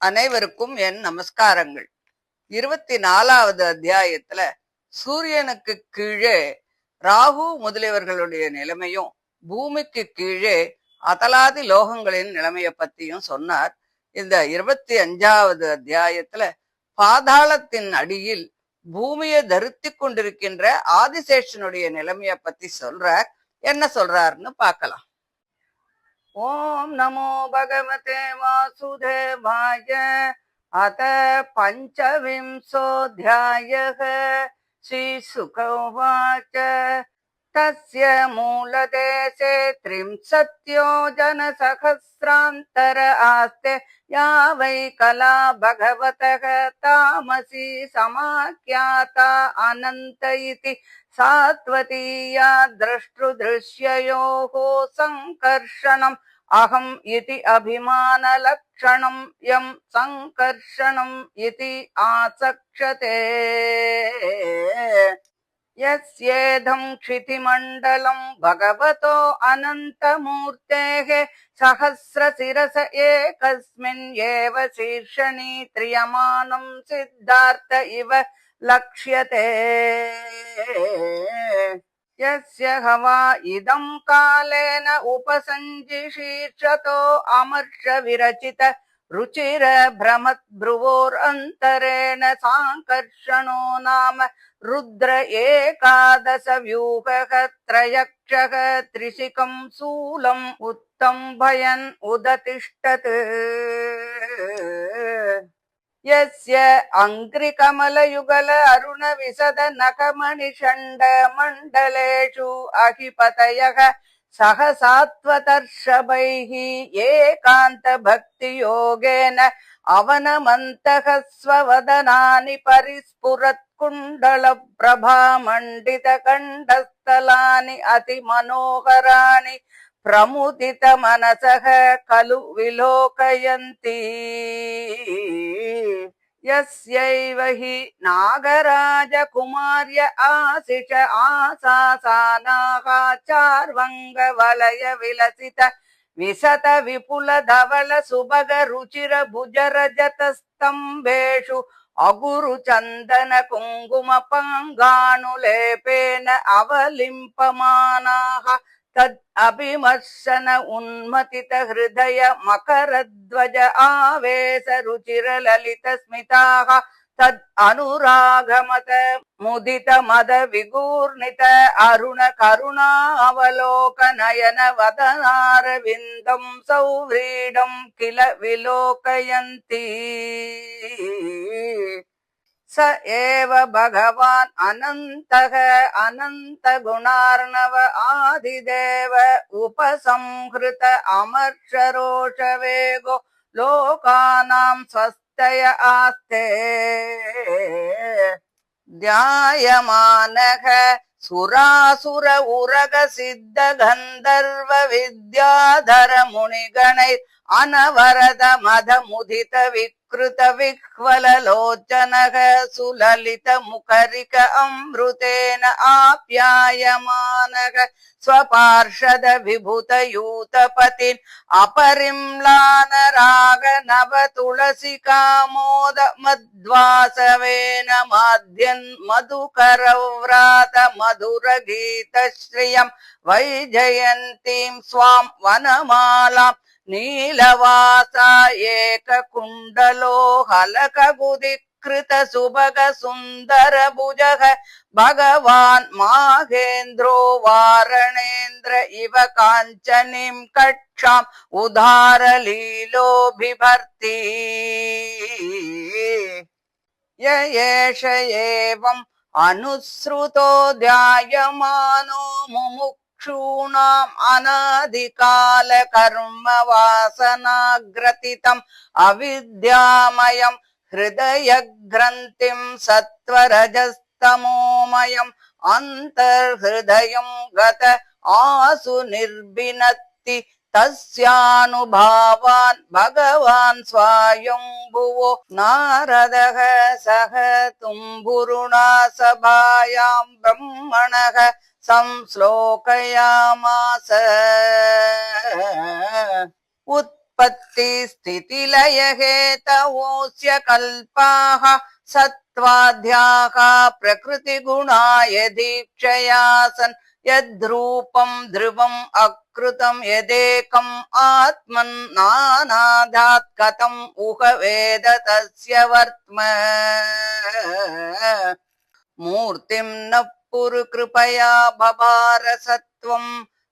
அனைவருக்கும் என் நமஸ்காரங்கள். 24வது அத்தியாயத்துல சூரியனுக்கு கீழே ராகு முதலியவர்களுடைய நிலைமையும் பூமிக்கு கீழே அதலாதி லோகங்களின் நிலைமைய பத்தியும் சொன்னார். இந்த 25வது அத்தியாயத்துல பாதாளத்தின் அடியில் பூமியை தரித்து கொண்டிருக்கின்ற ஆதிசேஷனுடைய நிலைமைய பத்தி சொல்றார். என்ன சொல்றாருன்னு பார்க்கலாம். ஓம் நமோ பகவதே வாசுதேவாய. அத பஞ்சவிம்சோऽध्यायः. ஸ்ரீசுக உவாச்ச. தஸ்ய மூலதேசே त्रिंशत्योजनसहस्रान्तर आस्ते या वै कला भगवतः तामसी समाख्याता अनन्त इति सात्वतीया द्रष्टृदृश्ययोः संकर्षणम् अहम् इति अभिमानलक्षणम् यं संकर्षणम् इति आचक्षते. यस्येदं क्षितिमण्डलं भगवतो अनन्तमूर्तेः सहस्रशिरस एकस्मिन् एव शीर्षणि त्रियमानं सिद्धार्थ इव लक्ष्यते. यस्य हवा इदं कालेन उपसञ्जिशीर्षतो अमर्ष विरचित रुचिर भ्रमत् भ्रुवोरन्तरेण सांकर्षणो नाम रुद्र एकादश व्यूहः त्रयक्षः त्रिशिखं शूलम् उत्तम्भयन् उदतिष्ठत्. यस्य अङ्घ्रिकमलयुगल अरुण विशद नखमणिषण्ड मण्डलेषु अहिपतयः सहसात्वतर्षभैः एकान्त भक्तियोगेन अवनमन्तः स्ववदनानि परिस्फुरत् कुण्डल प्रभामण्डित कण्ठस्थलानि अतिमनोहराणि प्रमुदित मनसः खलु विलोकयन्ति. यस्यैव हि नागराज कुमार्य आशिष आसासानाः चार्वङ्ग वलय विलसित विशत विपुल धवल सुभग रुचिर भुजरजत स्तम्भेषु अगुरु चन्दन कुङ्कुम पाङ्गाणुलेपेन अवलिम्पमानाः तद् अभिमर्शन उन्मतित हृदय मकरध्वज आवेश रुचिर ललित स्मिताः तद् अनुरागमत मुदित मद विगूर्णित अरुण करुणावलोक नयन वदनारविन्दं सौव्रीडं किल विलोकयन्ति. स एव भगवान् अनन्तः अनन्त गुणार्णव आदिदेव उपसंहृत अमर्षरोष वेगो लोकानां स्वस्तय आस्ते. ध्यायमानः सुरासुर उरग सिद्ध गन्धर्व विद्याधर मुनिगणैः अनवरद मद मुदित विकृत विह्वल लोचनः सुललित मुखरिक अमृतेन आप्यायमानः स्वपार्षद विभूत यूतपतिन् अपरिम्लान राग नव तुलसी कामोद मध्वासवेन माध्यन् मधुकर व्रात मधुर गीत श्रियं वैजयन्तीं स्वां वनमालां नीलवासा एक कुण्डलो हलक गुदिकृत सुभग सुन्दर भुजः भगवान् माहेन्द्रो वारणेन्द्र इव काञ्चनीं कक्षाम् उदार लीलो बिभर्ति. य एष एवम् अनुसृतो ध्यायमानो मुमुक्षूणाम् अनादिकाल कर्म वासनाग्रथितम् अविद्यामयम् हृदय ग्रन्थिं सत्वरजस्तमोमयम् अन्तर्हृदयम् गत आसु निर्भिनत्ति तस्यानुभावान् भगवान् स्वायम्भुवो नारदः सह तुम्बुरुणा सभायां ब्रह्मणः संश्लोकयामास. उत्पत्ति स्थितिलय हेतवोऽस्य कल्पाः सत्त्वाद्याः प्रकृतिगुणाय दीक्षया सन् यद्रूपं ध्रुवम् अकृतं यदेकम् आत्मन् नानादात् कथम् उह वेद तस्य वर्त्म मूर्तिं न पुरुकृपया बभार सत्वं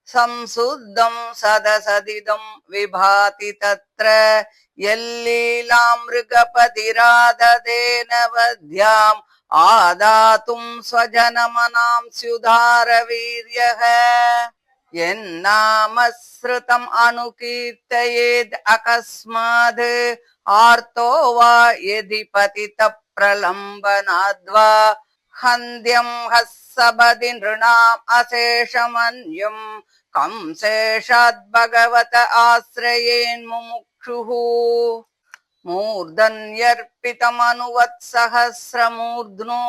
संशुद्धं सदसदिदं विभाति तत्र यल्लीलामृगपतिराददेन वध्याम् आदातुं स्वजनमनां स्युधारवीर्यः यन्नामश्रुतम् अनुकीर्तयेद् अकस्माद् आर्तो वा यदि पतितः प्रलम्बनाद्वा हन्ध्यं हस्सबदि नृणाम् अशेषमन्यम् कंशेषाद् भगवत आश्रयेन्मुमुक्षुः मूर्धन्यर्पितमनुवत्सहस्रमूर्ध्नो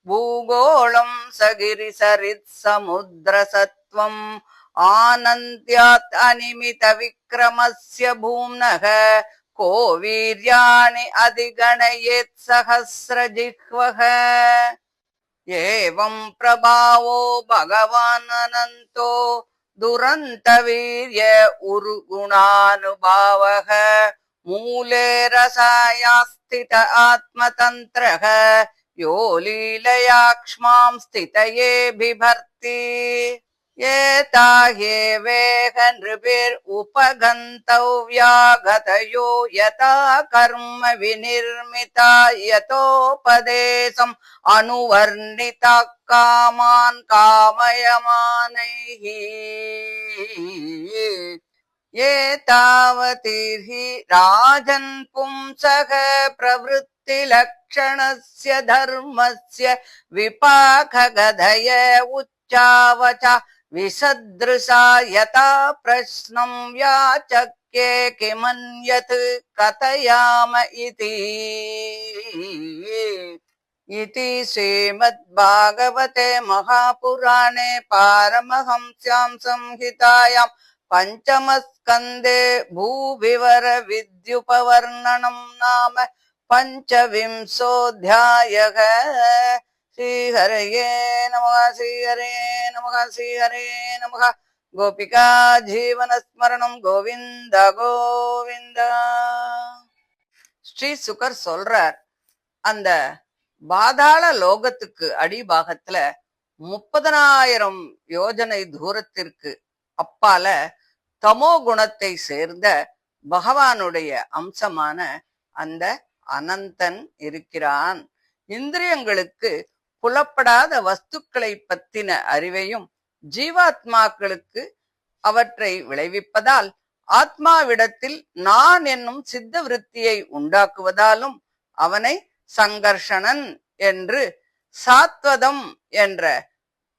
भूगोलं सगिरिसरित्समुद्रसत्त्वम् आनन्द्यात् अनिमितविक्रमस्य भूम्नः को वीर्याणि अधिगणयेत् सहस्रजिह्वः एवं प्रभावो भगवान् अनन्तो दुरन्तवीर्य उरुगुणानुभावः मूले रसायास्थित आत्मतन्त्रः यो लीलया क्ष्मां स्थितये बिभर्ति एता ह्येवेह नृभिरुपगन्तव्या गतयो यथा कर्म विनिर्मिता यतोपदेशम् अनुवर्णिता कामान् कामयमानैः एतावतीर्हि राजन् पुंसः प्रवृत्तिलक्षणस्य धर्मस्य विपाकगधय उच्चावच विसदृशा यथा प्रश्नं व्याचक्ये किमन्यत् कथयाम इति श्रीमद्भागवते महापुराणे पारमहंस्यां संहितायां पञ्चमस्कन्धे भूविवर विद्युपवर्णनं नाम पञ्चविंशोऽध्यायः। श्रीहरये नमः श्रीहरये नमः श्रीहरये नमः। गोपिका जीवनस्मरणं கோவிந்த கோவிந்த. ஸ்ரீ சுகர் சொல்றார், அந்த பாதாள லோகத்துக்கு அடிபாகத்துல 30,000 யோஜனை தூரத்திற்கு அப்பால தமோ குணத்தை சேர்ந்த பகவானுடைய அம்சமான அந்த அனந்தன் இருக்கிறான். இந்திரியங்களுக்கு புலப்படாத வஸ்துக்களை பத்தின அறிவையும் ஜீவாத்மாக்களுக்கு அவற்றை விளைவிப்பதால் ஆத்மாவிடத்தில் நான் என்னும் சித்த விருத்தியை உண்டாக்குவதாலும் அவனை சங்கர்ஷணன் என்று சாத்வதம் என்ற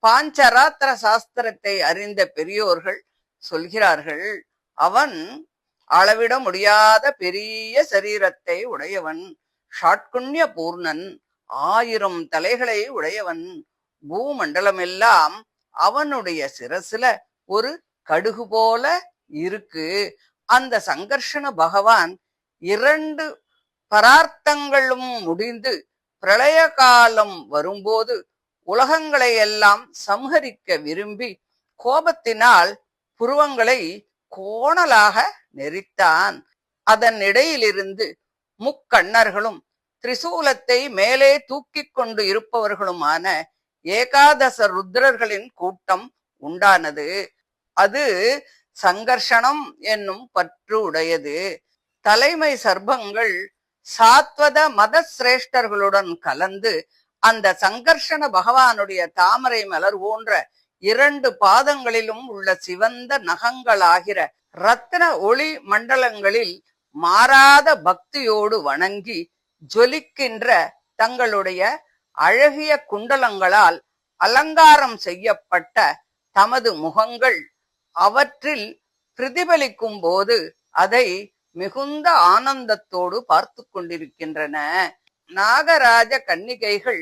பாஞ்சராத்திர சாஸ்திரத்தை அறிந்த பெரியோர்கள் சொல்கிறார்கள். அவன் அளவிட முடியாத பெரிய சரீரத்தை உடையவன், ஷாட்குண்ய பூர்ணன், 1000 தலைகளை உடையவன். பூமண்டலம் எல்லாம் அவனுடைய சிரசுல ஒரு கடுகு போல இருக்கு. அந்த சங்கர்ஷண பகவான் 2 பரார்த்தங்களும் முடிந்து பிரளய காலம் வரும்போது உலகங்களை எல்லாம் சம்ஹரிக்க விரும்பி கோபத்தினால் புருவங்களை கோணலாக நெரித்தான். அதன் இடையிலிருந்து முக்கண்ணர்களும் திரிசூலத்தை மேலே தூக்கி கொண்டு இருப்பவர்களுமான ஏகாதச ருத்ரர்களின் கூட்டம் உண்டானது. அது சங்கர்ஷணம் என்னும் பற்று உடையது. தலைமை சர்பங்கள் சாத்வத மத சிரேஷ்டர்களுடன் கலந்து அந்த சங்கர்ஷண பகவானுடைய தாமரை மலர் போன்ற 2 பாதங்களிலும் உள்ள சிவந்த நகங்களாகிற ரத்தின ஒளி மண்டலங்களில் மாறாத பக்தியோடு வணங்கி ஜொலிக்கின்ற தங்களுடைய அழகிய குண்டலங்களால் அலங்காரம் செய்யப்பட்ட தமது முகங்கள் அவற்றில் பிரதிபலிக்கும் போது அதை மிகுந்த ஆனந்தத்தோடு பார்த்து கொண்டிருக்கின்றன. நாகராஜ கன்னிகைகள்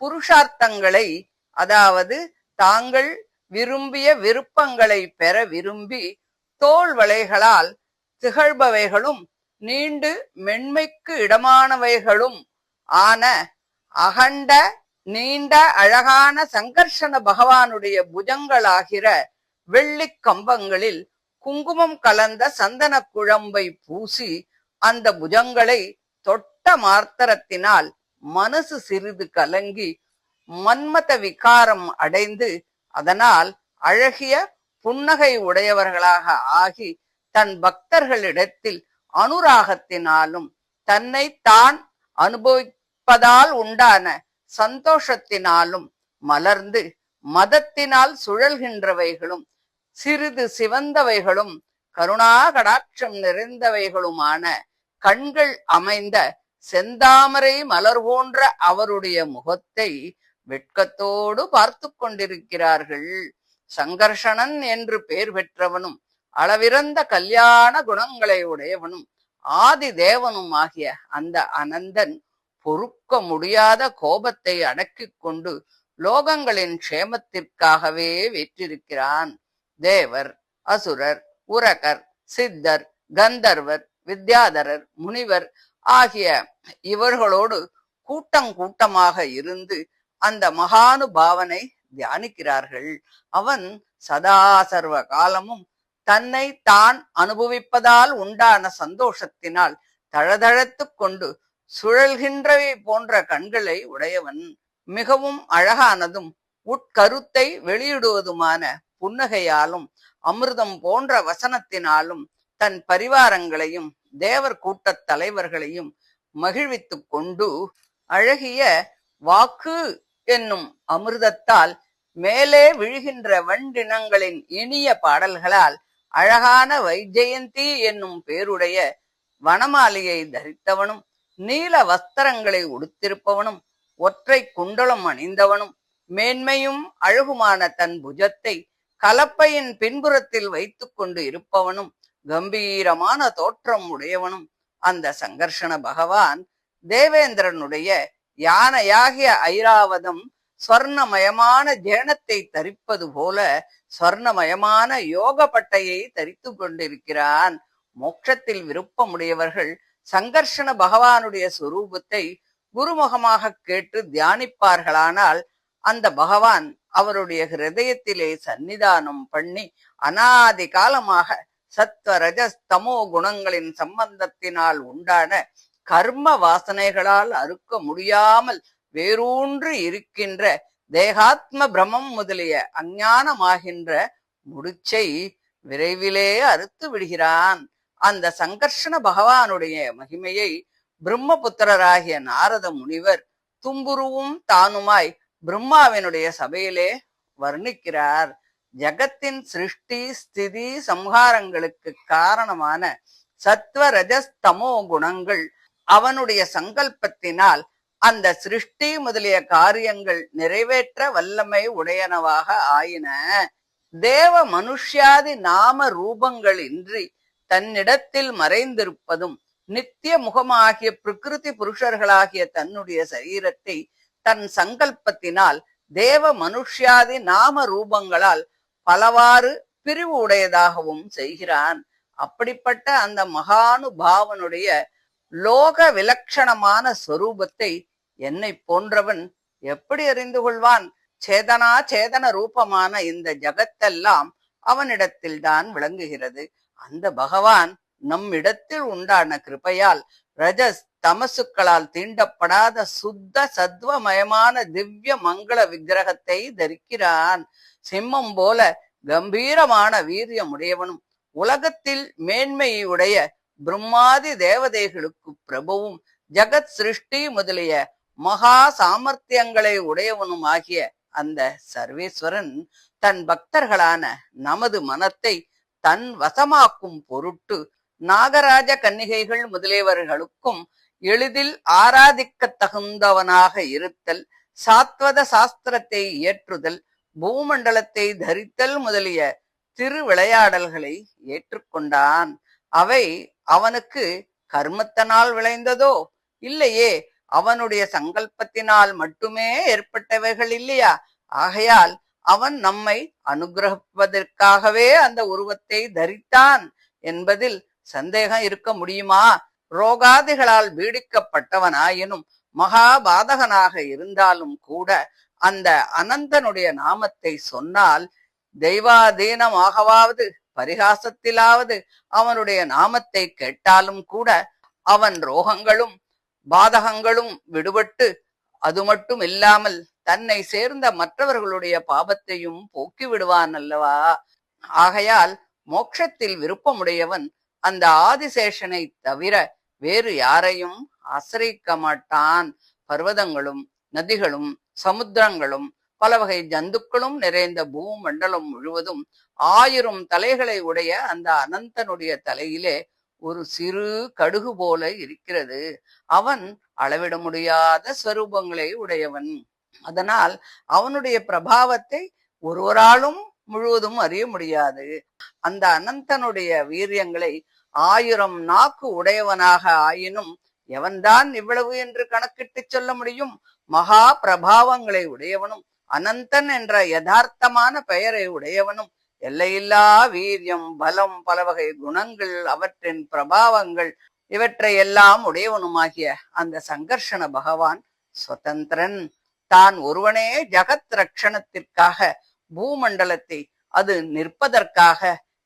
புருஷார்த்தங்களை, அதாவது தாங்கள் விரும்பிய விருப்பங்களை பெற விரும்பி தோள் வளைகளால் திகழ்பவைகளும் நீண்டு மென்மைக்கு இடமானவைகளும் ஆன அகண்ட நீண்ட அழகான சங்கர்ஷண பகவானுடைய புஜங்களாகிற வெள்ளி கம்பங்களில் குங்குமம் கலந்த சந்தன குழம்பை பூசி அந்த புஜங்களை தொட்ட மார்த்தரத்தினால் மனசு சிறிது கலங்கி மன்மத விகாரம் அடைந்து அதனால் அழகிய புன்னகை உடையவர்களாக ஆகி தன் பக்தர்களிடத்தில் அனுராகத்தினாலும் தன்னை தான் அனுபவிப்பதால் உண்டான சந்தோஷத்தினாலும் மலர்ந்து மதத்தினால் சுழல்கின்றவைகளும் சிறிது சிவந்தவைகளும் கருணா கடாட்சம் நிறைந்தவைகளுமான கண்கள் அமைந்த செந்தாமரை மலர் போன்ற அவருடைய முகத்தை வெட்கத்தோடு பார்த்து கொண்டிருக்கிறார்கள். சங்கர்ஷணன் என்று பெயர் பெற்றவனும் அளவிறந்த கல்யாண குணங்களை உடையவனும் ஆதி தேவனும் ஆகிய அந்த அனந்தன் பொறுக்க முடியாத கோபத்தை அடக்கிக் கொண்டு லோகங்களின் க்ஷேமத்திற்காகவே வீற்றிருக்கிறான். தேவர், அசுரர், உரகர், சித்தர், கந்தர்வர், வித்யாதரர், முனிவர் ஆகிய இவர்களோடு கூட்டமாக இருந்து அந்த மகானுபாவனை தியானிக்கிறார்கள். அவன் சதா சர்வ காலமும் தன்னை தான் அனுபவிப்பதால் உண்டான சந்தோஷத்தினால் தழதழத்து கொண்டு சுழல்கின்றவை போன்ற கண்களை உடையவன். மிகவும் அழகானதும் உட்கருத்தை வெளியிடுவதுமான புன்னகையாலும் அமிர்தம் போன்ற வசனத்தினாலும் தன் பரிவாரங்களையும் தேவர் கூட்டத் தலைவர்களையும் மகிழ்வித்துக் கொண்டு அழகிய வாக்கு என்னும் அமிர்தத்தால் மேலே விழுகின்ற வண்டினங்களின் இனிய பாடல்களால் அழகான வைஜெயந்தி என்னும் பேருடைய வனமாலையை தரித்தவனும் நீல வஸ்திரங்களை உடுத்திருப்பவனும் ஒற்றை குண்டலம் அணிந்தவனும் மேன்மையும் அழகுமான தன் புஜத்தை கலப்பையின் பின்புறத்தில் வைத்துக் கொண்டு இருப்பவனும் கம்பீரமான தோற்றம் உடையவனும் அந்த சங்கர்ஷண பகவான் தேவேந்திரனுடைய யானையாகிய ஐராவதம் ஸ்வர்ணமயமான ஜேனத்தை தரிப்பது போல ஸ்வர்ணமயமான யோக பட்டையை தரித்து கொண்டிருக்கிறான். மோட்சத்தில் விருப்பமுடையவர்கள் சங்கர்ஷண பகவானுடைய சுரூபத்தை குருமுகமாக கேட்டு தியானிப்பார்களானால் அந்த பகவான் அவருடைய ஹிருதயத்திலே சந்நிதானம் பண்ணி அனாதி காலமாக சத்வ ரஜஸ் தமோ குணங்களின் சம்பந்தத்தினால் உண்டான கர்ம வாசனைகளால் அறுக்க முடியாமல் வேரூன்று இருக்கின்ற தேகாத்ம பிரமம் முதலிய அஞ்ஞானமாகின்ற முடிச்சை விரைவிலே அறுத்து விடுகிறான். அந்த சங்கர்ஷண பகவானுடைய மகிமையை பிரம்மபுத்திரராகிய நாரத முனிவர் தும்புருவும் தானுமாய் பிரம்மாவினுடைய சபையிலே வர்ணிக்கிறார். ஜகத்தின் சிருஷ்டி ஸ்திதி சம்ஹாரங்களுக்கு காரணமான சத்வ ரஜஸ் தமோ குணங்கள் அவனுடைய சங்கல்பத்தினால் அந்த சிருஷ்டி முதலிய காரியங்கள் நிறைவேற்ற வல்லமை உடையனவாக ஆயின. தேவ மனுஷ்யாதி நாம ரூபங்கள் இன்றி தன்னிடத்தில் மறைந்திருப்பதும் நித்திய முகமாகிய பிரகிருதி புருஷர்களாகிய தன்னுடைய சரீரத்தை தன் சங்கல்பத்தினால் தேவ மனுஷ்யாதி நாம ரூபங்களால் பலவாறு பிரிவு உடையதாகவும் செய்கிறான். அப்படிப்பட்ட அந்த மகானுபாவனுடைய லோக விலட்சணமான சொரூபத்தை என்னை போன்றவன் எப்படி அறிந்து கொள்வான்? சேதனா சேதன ரூபமான இந்த ஜகத்தெல்லாம் அவனிடத்தில் தான் விளங்குகிறது. அந்த பகவான் நம் இடத்தில் உண்டான கிருபையால் ரஜஸ் தமசுக்களால் தீண்டப்படாத சுத்த சத்வமயமான திவ்ய மங்கள விக்கிரகத்தை தரிக்கிறான். சிம்மம் போல கம்பீரமான வீரியமுடையவனும் உலகத்தில் மேன்மையுடைய பிரம்மாதி தேவதைகளுக்கு பிரபுவும் ஜகத் சிருஷ்டி முதலிய மகா சாமர்த்தியங்களை உடையவனும் ஆகிய அந்த சர்வேஸ்வரன் தன் பக்தர்களான நமது மனத்தை தன் வசமாக்கும் பொருட்டு நாகராஜ கன்னிகைகள் முதலியவர்களுக்கும் எளிதில் ஆராதிக்க தகுந்தவனாக இருத்தல், சாத்வத சாஸ்திரத்தை இயற்றுதல், பூமண்டலத்தை தரித்தல் முதலிய திருவிளையாடல்களை ஏற்றுக்கொண்டான். அவை அவனுக்கு கர்மத்தினால் விளைந்ததோ? இல்லையே, அவனுடைய சங்கல்பத்தினால் மட்டுமே ஏற்பட்டவைகள் இல்லையா? ஆகையால் அவன் நம்மை அனுகிரகிப்பதற்காகவே அந்த உருவத்தை தரித்தான் என்பதில் சந்தேகம் இருக்க முடியுமா? ரோகாதிகளால் பீடிக்கப்பட்டவனாயினும் மகாபாதகனாக இருந்தாலும் கூட அந்த அனந்தனுடைய நாமத்தை சொன்னால் தெய்வாதீனமாகவாவது பரிகாசத்திலாவது அவனுடைய நாமத்தை கேட்டாலும் கூட அவன் ரோகங்களும் பாதகங்களும் விடுபட்டு அது மட்டும் இல்லாமல் தன்னை சேர்ந்த மற்றவர்களுடைய பாபத்தையும் போக்கி விடுவான் அல்லவா? ஆகையால் மோட்சத்தில் விருப்பமுடையவன் அந்த ஆதிசேஷனை தவிர வேறு யாரையும் ஆசிரியிக்க மாட்டான். பர்வதங்களும் நதிகளும் சமுத்திரங்களும் பல வகை ஜந்துக்களும் நிறைந்த பூமண்டலம் முழுவதும் 1000 தலைகளை உடைய அந்த அனந்தனுடைய தலையிலே ஒரு சிறு கடுகு போல இருக்கிறது. அவன் அளவிட முடியாத ஸ்வரூபங்களை உடையவன். அதனால் அவனுடைய பிரபாவத்தை ஒருவராலும் முழுவதும் அறிய முடியாது. அந்த அனந்தனுடைய வீரியங்களை 1000 நாக்கு உடையவனாக ஆயினும் எவன்தான் இவ்வளவு என்று கணக்கிட்டு சொல்ல முடியும்? மகா பிரபாவங்களை உடையவனும் அனந்தன் என்ற யதார்த்தமான பெயரை உடையவனும் எல்லையில்லா வீரியம், பலம், பல வகை குணங்கள், அவற்றின் பிரபாவங்கள் இவற்றை எல்லாம் உடையவனுமாகிய அந்த சங்கர்ஷண பகவான் சுதந்திரன். தான் ஒருவனே ஜகத் ரட்சணத்திற்காக பூமண்டலத்தை அது நிற்பதற்காக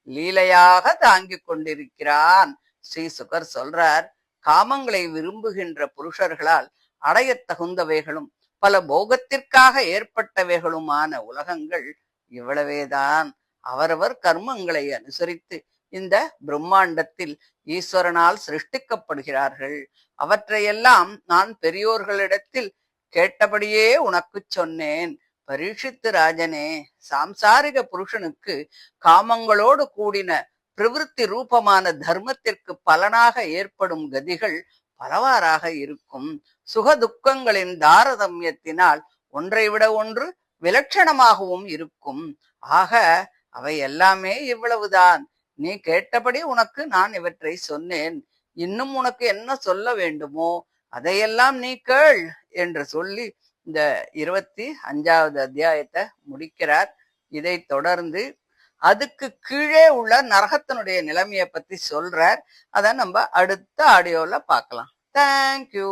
லீலையாக தாங்கிக் கொண்டிருக்கிறான். ஸ்ரீ சுகர் சொல்றார், காமங்களை விரும்புகின்ற புருஷர்களால் அடையத் தகுந்தவைகளும் பல போகத்திற்காக ஏற்பட்டவைகளுமான உலகங்கள் இவ்வளவேதான். அவரவர் கர்மங்களை அனுசரித்து இந்த பிரம்மாண்டத்தில் ஈஸ்வரனால் சிருஷ்டிக்கப்படுகிறார்கள். அவற்றையெல்லாம் நான் பெரியோர்களிடத்தில் கேட்டபடியே உனக்கு சொன்னேன். பரீட்சித்து ராஜனே, சாம்சாரிக புருஷனுக்கு காமங்களோடு கூடின பிரவிற்த்தி ரூபமான தர்மத்திற்கு பலனாக ஏற்படும் கதிகள் பலவாறாக இருக்கும். சுக துக்கங்களின் தாரதமியத்தினால் ஒன்றை விட ஒன்று விலட்சணமாகவும் இருக்கும். ஆக அவை எல்லாமே இவ்வளவுதான். நீ கேட்டபடி உனக்கு நான் இவற்றை சொன்னேன். இன்னும் உனக்கு என்ன சொல்ல வேண்டுமோ அதையெல்லாம் நீ கேள் என்று சொல்லி இந்த 25வது அத்தியாயத்தை முடிக்கிறார். இதை தொடர்ந்து அதுக்கு கீழே உள்ள நரகத்தினுடைய நிலைமையை பத்தி சொல்றார். அதை நம்ம அடுத்த ஆடியோல பார்க்கலாம். தேங்க்யூ.